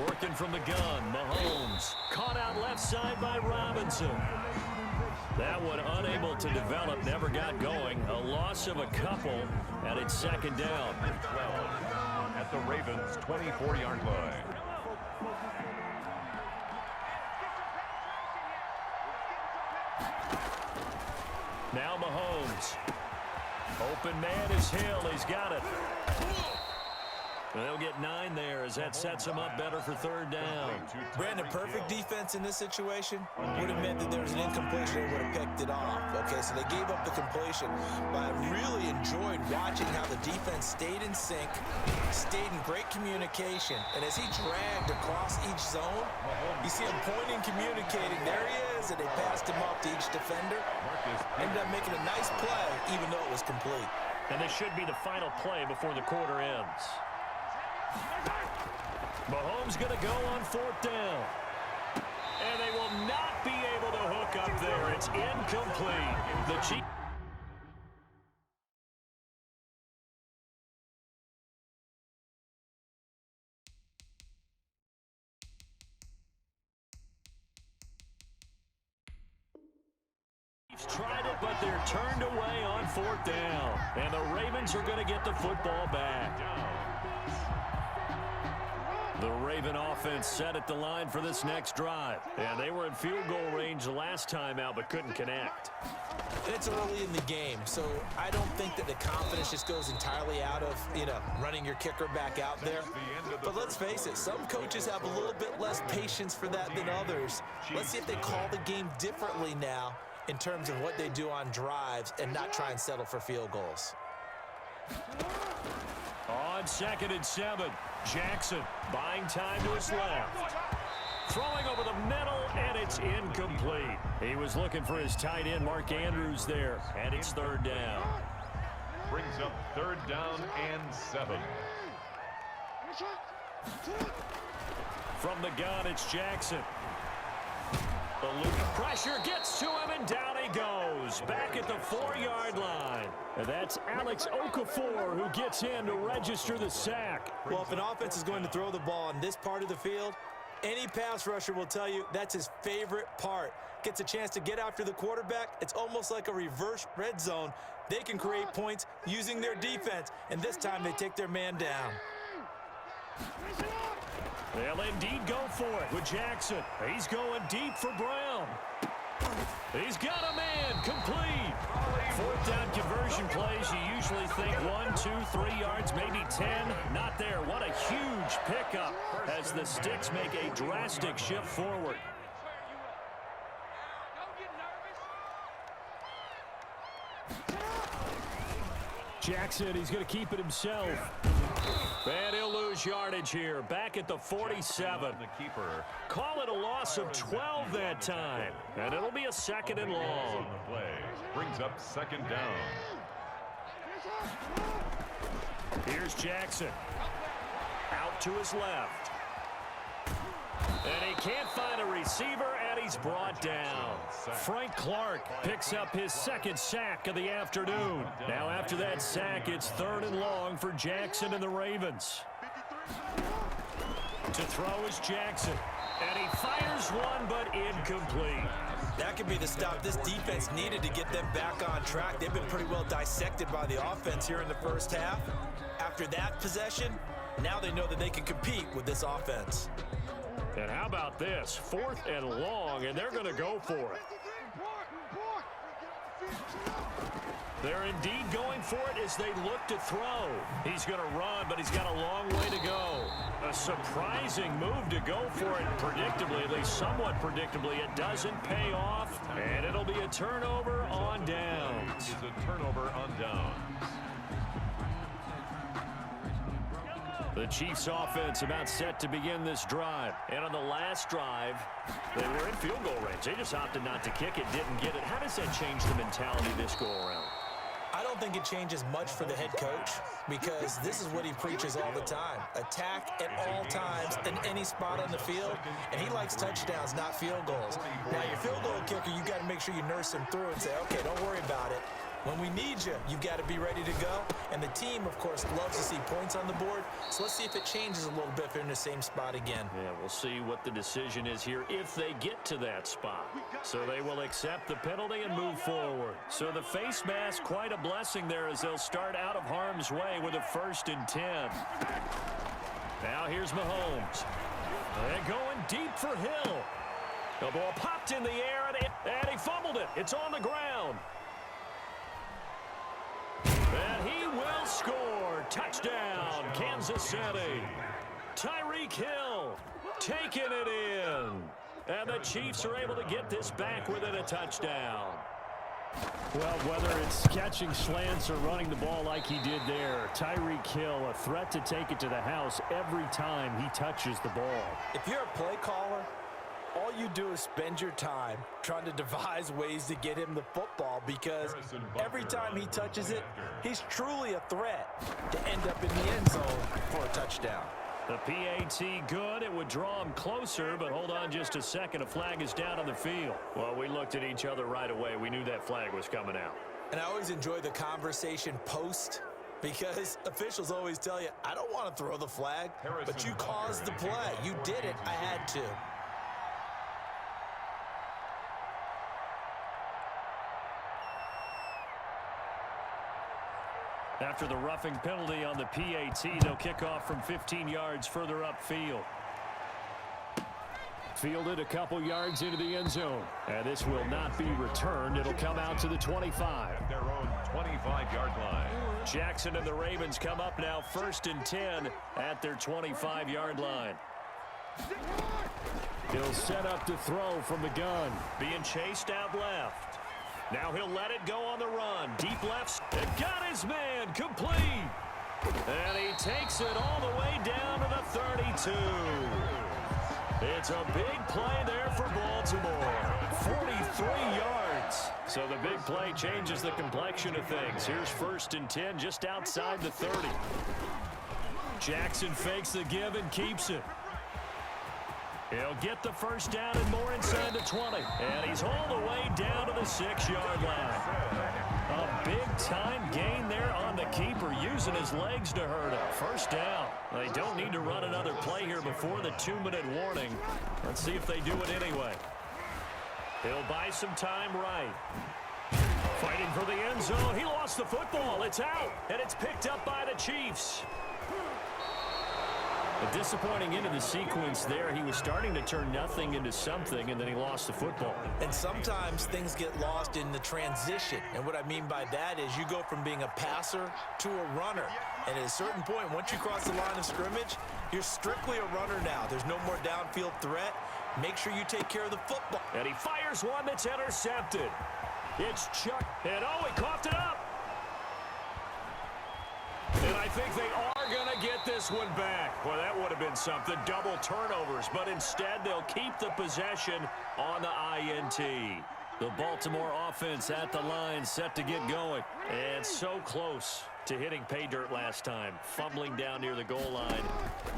Working from the gun, Mahomes. Caught out left side by Robinson. That one unable to develop, never got going. A loss of a couple, and it's second down. At the Ravens' 24-yard line. Now Mahomes. Open man is Hill. He's got it. They'll get 9 there as that sets him up better for third down. Brandon, perfect defense in this situation would have meant that there was an incompletion. They would have picked it off. Okay, so they gave up the completion. But I really enjoyed watching how the defense stayed in sync, stayed in great communication. And as he dragged across each zone, you see him pointing, communicating. There he is, and they passed him off to each defender. Ended up making a nice play, even though it was complete. And this should be the final play before the quarter ends. Mahomes going to go on fourth down. And they will not be able to hook up there. It's incomplete. The Chiefs. Tried it, but they're turned away on fourth down. And the Ravens are going to get the football back. The Raven offense set at the line for this next drive. And they were in field goal range last time out, but couldn't connect. It's early in the game, so I don't think that the confidence just goes entirely out of, running your kicker back out there. But let's face it, some coaches have a little bit less patience for that than others. Let's see if they call the game differently now in terms of what they do on drives and not try and settle for field goals. On 2nd and 7, Jackson buying time to his left. Throwing over the middle, and it's incomplete. He was looking for his tight end, Mark Andrews, there, and it's third down. Brings up third down and 7. From the gun, it's Jackson. Eluding pressure, gets to him, and down he goes. Back at the 4-yard line. And that's Alex Okafor who gets in to register the sack. Well, if an offense is going to throw the ball in this part of the field, any pass rusher will tell you that's his favorite part. Gets a chance to get after the quarterback. It's almost like a reverse red zone. They can create points using their defense, and this time they take their man down. They'll indeed go for it with Jackson. He's going deep for Brown. He's got a man, complete. Fourth down conversion plays, you usually think 1, 2, 3 yards, maybe 10. Not there. What a huge pickup as the Sticks make a drastic shift forward. Jackson, he's going to keep it himself. And he'll lose yardage here. Back at the 47. The keeper. Call it a loss of 12 that time. And it'll be a 2nd and long. The play brings up second down. Here's Jackson. Out to his left. And he can't find a receiver, and he's brought down. Frank Clark picks up his 2nd sack of the afternoon. Now after that sack, it's 3rd and long for Jackson and the Ravens. To throw is Jackson. And he fires one, but incomplete. That could be the stop this defense needed to get them back on track. They've been pretty well dissected by the offense here in the first half. After that possession, now they know that they can compete with this offense. And how about this? 4th and long, and they're going to go for it. They're indeed going for it as they look to throw. He's going to run, but he's got a long way to go. A surprising move to go for it predictably, at least somewhat predictably. It doesn't pay off, and it'll be a turnover on downs. It's a turnover on downs. The Chiefs offense about set to begin this drive. And on the last drive, they were in field goal range. They just opted not to kick it, didn't get it. How does that change the mentality this go-around? I don't think it changes much for the head coach because this is what he preaches all the time. Attack at all times in any spot on the field, and he likes touchdowns, not field goals. Now, your field goal kicker, you got to make sure you nurse him through and say, okay, don't worry about it. When we need you, you've got to be ready to go. And the team, of course, loves to see points on the board. So let's see if it changes a little bit if they're in the same spot again. Yeah, we'll see what the decision is here if they get to that spot. So they will accept the penalty and move forward. So the face mask, quite a blessing there as they'll start out of harm's way with a 1st and 10. Now here's Mahomes. And going deep for Hill. The ball popped in the air, and he fumbled it. It's on the ground. And he will score. Touchdown, Kansas City. Tyreek Hill taking it in. And the Chiefs are able to get this back within a touchdown. Well, whether it's catching slants or running the ball like he did there, Tyreek Hill, a threat to take it to the house every time he touches the ball. If you're a play caller, all you do is spend your time trying to devise ways to get him the football, because every time he touches it, he's truly a threat to end up in the end zone for a touchdown. The PAT good. It would draw him closer, but hold on just a second. A flag is down on the field. Well, we looked at each other right away. We knew that flag was coming out. And I always enjoy the conversation post, because officials always tell you, I don't want to throw the flag, but you caused the play. You did it. I had to. After the roughing penalty on the PAT, they'll kick off from 15 yards further upfield. Fielded a couple yards into the end zone. And this will not be returned. It'll come out to the 25. At their own 25-yard line. Jackson and the Ravens come up now 1st and 10 at their 25-yard line. He'll set up to throw from the gun. Being chased out left. Now he'll let it go on the run. Deep left. And got his man. Complete. And he takes it all the way down to the 32. It's a big play there for Baltimore. 43 yards. So the big play changes the complexion of things. Here's 1st and 10 just outside the 30. Jackson fakes the give and keeps it. He'll get the first down and more inside the 20. And he's all the way down to the 6-yard line. A big-time gain there on the keeper, using his legs to hurt him. First down. They don't need to run another play here before the 2-minute warning. Let's see if they do it anyway. He'll buy some time right. Fighting for the end zone. He lost the football. It's out. And it's picked up by the Chiefs. A disappointing end of the sequence there. He was starting to turn nothing into something, and then he lost the football. And sometimes things get lost in the transition. And what I mean by that is you go from being a passer to a runner. And at a certain point, once you cross the line of scrimmage, you're strictly a runner now. There's no more downfield threat. Make sure you take care of the football. And he fires one that's intercepted. It's Chuck. And oh, he coughed it up. And I think they are going to get this one back. Well, that would have been something. Double turnovers. But instead, they'll keep the possession on the INT. The Baltimore offense at the line, set to get going. And so close to hitting pay dirt last time. Fumbling down near the goal line.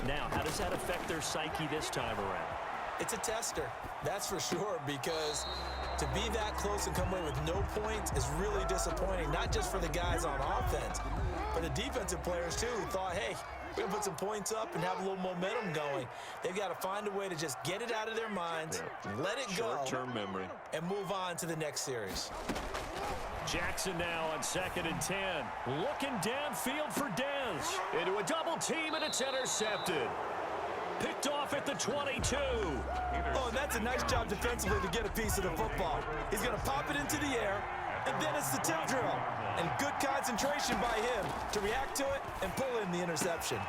Now, how does that affect their psyche this time around? It's a tester, that's for sure, because to be that close and come away with no points is really disappointing, not just for the guys on offense, but the defensive players, too, who thought, hey, we're going to put some points up and have a little momentum going. They've got to find a way to just get it out of their minds, let it go, short-term memory, and move on to the next series. Jackson now on 2nd and 10. Looking downfield for Dez. Into a double team, and it's intercepted. Picked off at the 22. Oh, and that's a nice job defensively to get a piece of the football. He's going to pop it into the air, and then it's the tip drill. And good concentration by him to react to it and pull in the interception.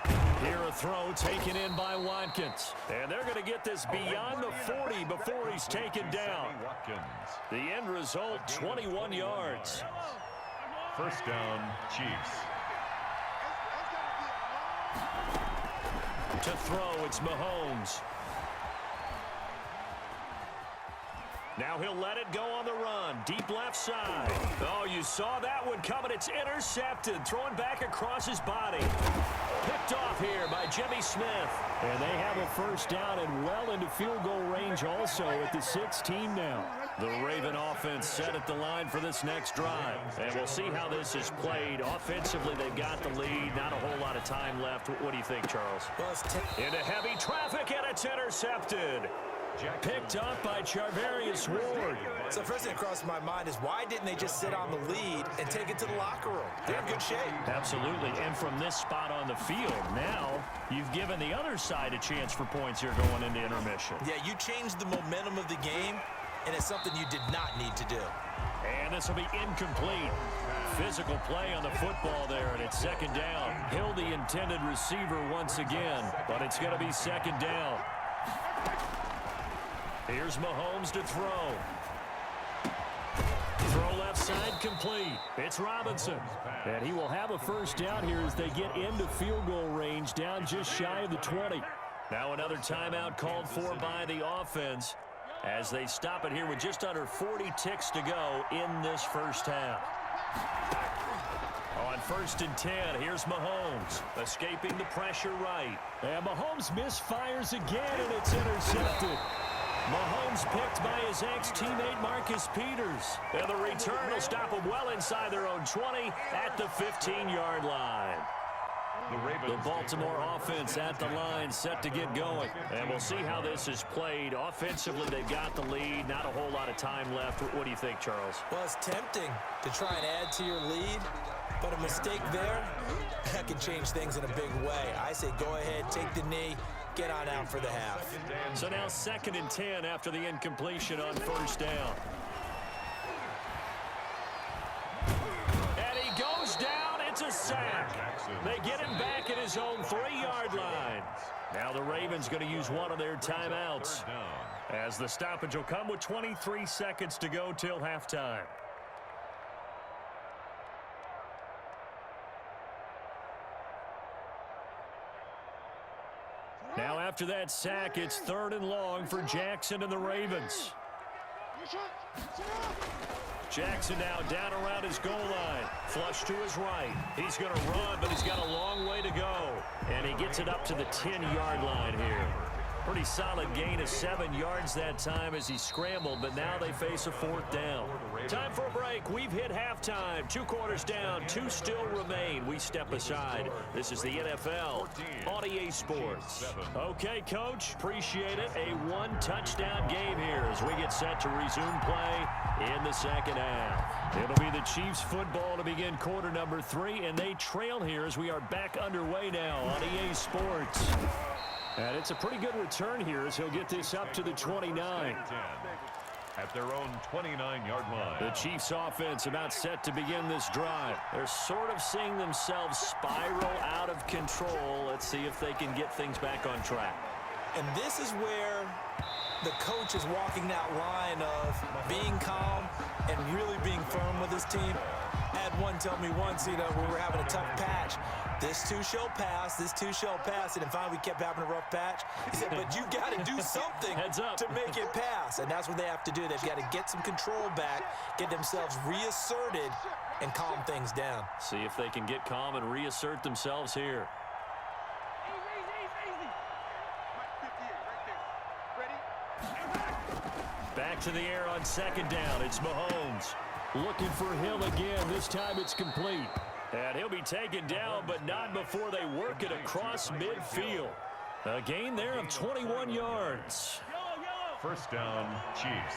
Here a throw taken in by Watkins. And they're going to get this beyond the 40 before he's taken down. The end result, 21 yards. First down, Chiefs. To throw, it's Mahomes. Now he'll let it go on the run. Deep left side. Oh, you saw that one coming. It's intercepted. Throwing back across his body. Picked picked off here by Jimmy Smith. And they have a first down and well into field goal range also at the 16 now. The Raven offense set at the line for this next drive. And we'll see how this is played. Offensively, they've got the lead. Not a whole lot of time left. What do you think, Charles? Well, into heavy traffic, and it's intercepted. Picked up by Charvarius Ward. So first thing that crosses my mind is why didn't they just sit on the lead and take it to the locker room? They're in good shape. Absolutely. And from this spot on the field, now you've given the other side a chance for points here going into intermission. Yeah, you changed the momentum of the game, and it's something you did not need to do. And this will be incomplete. Physical play on the football there, and it's second down. Hill, the intended receiver once again, but it's going to be second down. Here's Mahomes to throw. Throw left side complete. It's Robinson. And he will have a first down here as they get into field goal range down just shy of the 20. Now another timeout called for by the offense as they stop it here with just under 40 ticks to go in this first half. On 1st and 10, here's Mahomes, escaping the pressure right. And Mahomes misfires again, and it's intercepted. Mahomes picked by his ex-teammate Marcus Peters. And the return will stop them well inside their own 20 at the 15-yard line. The Baltimore offense at the line set to get going. And we'll see how this is played. Offensively, they've got the lead. Not a whole lot of time left. What do you think, Charles? Well, it's tempting to try and add to your lead, but a mistake there, that can change things in a big way. I say go ahead, take the knee, get on out for the half. So now 2nd and 10 after the incompletion on first down. And he goes down. It's a sack. They get him back at his own 3-yard line. Now the Ravens going to use one of their timeouts as the stoppage will come with 23 seconds to go till halftime. Now after that sack, it's 3rd and long for Jackson and the Ravens. Jackson now down around his goal line. Flush to his right. He's going to run, but he's got a long way to go. And he gets it up to the 10-yard line here. Pretty solid gain of 7 yards that time as he scrambled, but now they face a 4th down. Time for a break. We've hit halftime. 2 quarters down, 2 still remain. We step aside. This is the NFL on EA Sports. Okay, Coach, appreciate it. A 1-touchdown game here as we get set to resume play in the second half. It'll be the Chiefs football to begin quarter number 3, and they trail here as we are back underway now on EA Sports. And it's a pretty good return here as he'll get this up to the 29. At their own 29-yard line. The Chiefs offense about set to begin this drive. They're sort of seeing themselves spiral out of control. Let's see if they can get things back on track. And this is where the coach is walking that line of being calm and really being firm with his team. I had one tell me once, we were having a tough patch. This too shall pass, this too shall pass. And finally, we kept having a rough patch. He said, but you got to do something to make it pass. And that's what they have to do. They've got to get some control back, get themselves reasserted, and calm things down. See if they can get calm and reassert themselves here. Back to the air on 2nd down. It's Mahomes. Looking for Hill again. This time it's complete. And he'll be taken down, but not before they work it across midfield. A gain there of 21 yards. First down, Chiefs.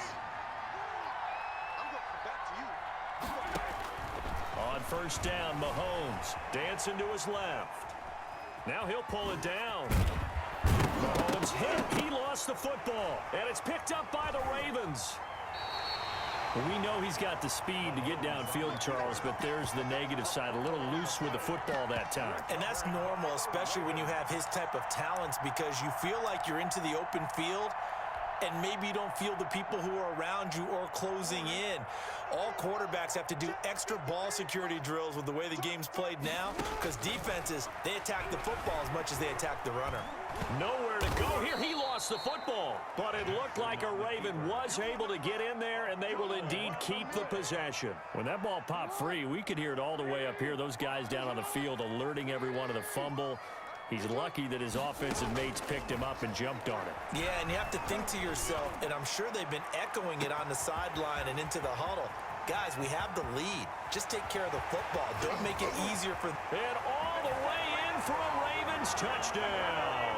On 1st down, Mahomes dancing to his left. Now he'll pull it down. Mahomes hit. He lost the football. And it's picked up by the Ravens. We know he's got the speed to get downfield, Charles, but there's the negative side. A little loose with the football that time. And that's normal, especially when you have his type of talents, because you feel like you're into the open field and maybe you don't feel the people who are around you or closing in. All quarterbacks have to do extra ball security drills with the way the game's played now, because defenses, they attack the football as much as they attack the runner. Nowhere to go here. He lost the football, but it looked like a Raven was able to get in there, and they will indeed keep the possession. When that ball popped free, we could hear it all the way up here. Those guys down on the field alerting everyone of the fumble. He's lucky that his offensive mates picked him up and jumped on him. Yeah, and you have to think to yourself, and I'm sure they've been echoing it on the sideline and into the huddle. Guys, we have the lead. Just take care of the football. Don't make it easier for... And all the way in for a Ravens touchdown.